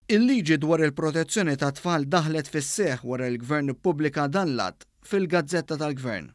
Il-liġi dwar il-protezzjoni ta' tfal daħlet fis-seħħ wara l-Gvern ippubblika dan l-att fil-Gazzetta tal-Gvern.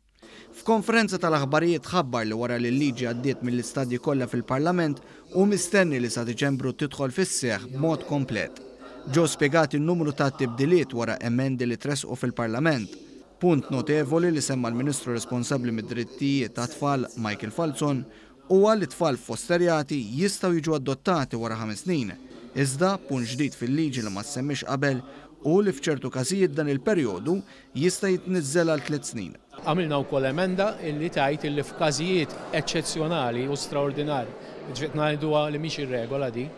F'konferenza tal-aħbarijiet ħabbar li wara li l-liġi għaddiet mill-istadji kollha fil-Parlament u mistenni li sa Diċembru tidħol fis-seħħ b'mod komplet. Ġew spjegati n-numru ta' tibdiliet wara emendi li tresqu fil-Parlament. Punt notevoli li semma l-Ministru responsabbli mid-drittijiet ta' tfal Michael Falzon huwa li tfal fosterjati jistgħu jiġu adottati wara 5 snin. Iżda punt ġdid fil-liġi li ma semmix qabel u li f'ċertu każijiet dan il-perjodu jista' jitniżżel għal 3 snin. Għamilna wkoll emenda illi tgħid illi f'każijiet eċċezzjonali u straordinarji, ġiet ngħiduha li mhix ir-regola di,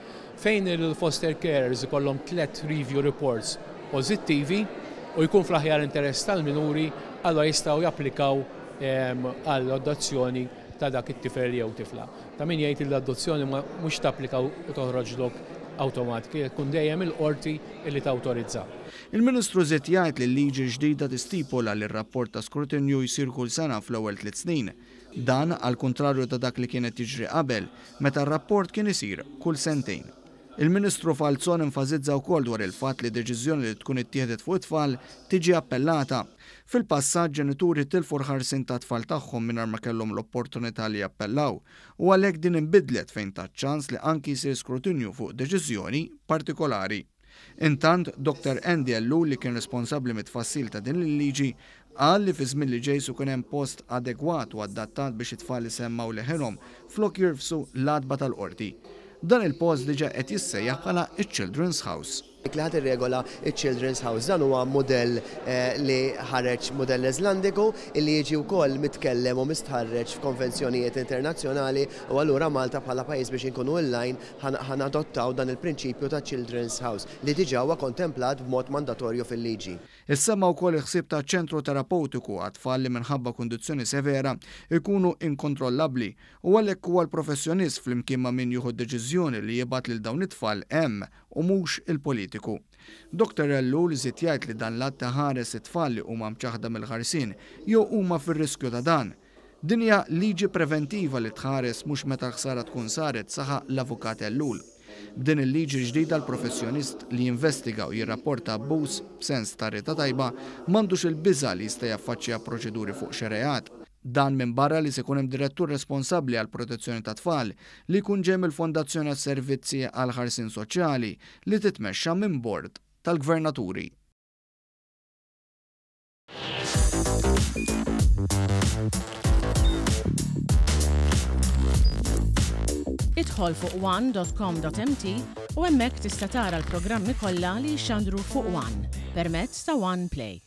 fejn il-foster carers ikollhom 3 review reports pożittivi u jkun fl-aħjar interess tal-minuri, allura jistgħu japplikaw għall-adozzjoni ta' dak it-tifel jew tifla. Ta' min jgħid l-adozzjoni mhux tapplika u toħroġlok awtomatika, jkun dejjem il-qorti li tawtorizza. Il-Ministru żied jgħid li l-liġi ġdida tistipula li r-rapport ta' skrutinju jsir kull sena fl-ewwel 3 snin. Dan għal kontrarju ta' dak li kienet jiġri qabel, meta r-rapport kien isir kull 2 sentejn. Il-Ministru Falzon enfasizza wkoll dwar il-fatt li deċiżjoni li tkun ittieħdet fuq it-tfal tiġi appellata. Fil-passaġġ ġenituri tilfu l-ħarsien ta' tfal tagħhom mingħajr ma kellhom l-opportunità li jappellaw u għalhekk din inbidlet fejn ta' ċans li anki jsir skrutinju fuq deċiżjoni partikolari. Intant, Dr. Andy Ellu li kien responsabbli mit-tfassil ta' din il-liġi qal li fi żmien li ġej se jkun hemm post adegwat u adattat biex it-tfal isemmaw leħinhom flok jirfsu l-adba tal-qorti. Dan il-post diġà qed jissejjaħ bħala iċ-Children's House. Dik li ħadd irregola iċ-Children's House dan huwa modell li ħareġ modell Eżlandiku illi jiġi wkoll mitkellem u mistħarreġ f'konvenzjonijiet internazzjonali u allura Malta bħala pajjiż biex inkunu in-line ħanadottaw dan il-prinċipju ta' Children's House li diġà huwa kontemplat b'mod mandatorju fil-liġi. Issemma wkoll il-ħsieb ta' ċentru terapeutiku għat-tfal li minħabba kundizzjoni severa jkunu inkontrollabbli u għalhekk huwa l-professjonist flimkien ma' min jieħu deċiżjoni li jibgħat lil dawn it-tfal hemm u mhux il-politiku. Dr. Ellu li żied jgħid li dan l-att ħares it-tfal li huma mċaħda mill-ħarsien jew huma fir-riskju ta' dan. Din hija liġi preventiva li tħares mhux meta ħsara tkun saret saħaq l-Avukat Ellul. B'din il-liġi ġdida l-professjonist li jinvestiga u jirrapporta abbuż b'sens ta' rita tajba m'għandux il-biża' li jista' jaffaċċja proċeduri fuq xi reat. Dan minn barra li se jkun hemm direttur responsabbli għall protezzjoni ta' tfal li jkun ġej mill-Fondazzjoni għas-Servizzi għal Ħarsien Soċjali li titmexxa minn bord tal-Gvernaturi. Idħol fuq one.com.mt u hemmhekk tista' tara l-programmi kollha li jxandru fuq One permezz ta' One Play.